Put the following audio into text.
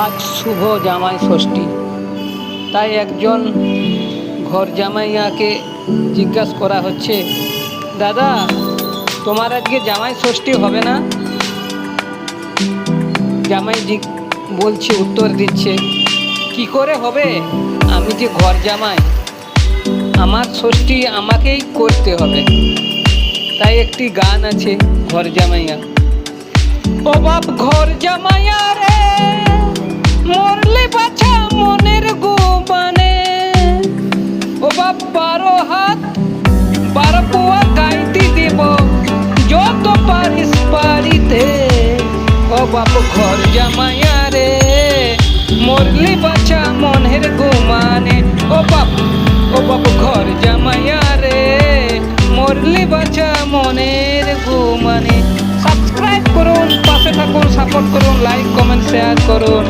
আজ শুভ জামাই ষষ্ঠী, তাই একজন ঘর জামাইয়াকে জিজ্ঞাসা করা হচ্ছে, দাদা তোমার আজকে জামাই ষষ্ঠী হবে না? জামাই বলছে, উত্তর দিচ্ছে, কি করে হবে, আমি যে ঘর জামাই, আমার ষষ্ঠী আমাকেই করতে হবে। তাই একটি গান আছে ঘর জামাইয়া। ও বাপ ঘর জামাইয়া রে, মরলে বাছা মনের গোবানে, ও বাপ 12 হাত 12 পোয়া গাইতে দেব, যত পারিস পারিতে। ও বাপ ঘর জামাইয়া রে, মরলে বাছা মনের গোমানে, ও বাপ ঘর জামাইয়া রে, মরলে বাছা মনের গোমানে। সাবস্ক্রাইব করুন, পাশে থাকুন, সাপোর্ট করুন, লাইক কমেন্ট শেয়ার করুন।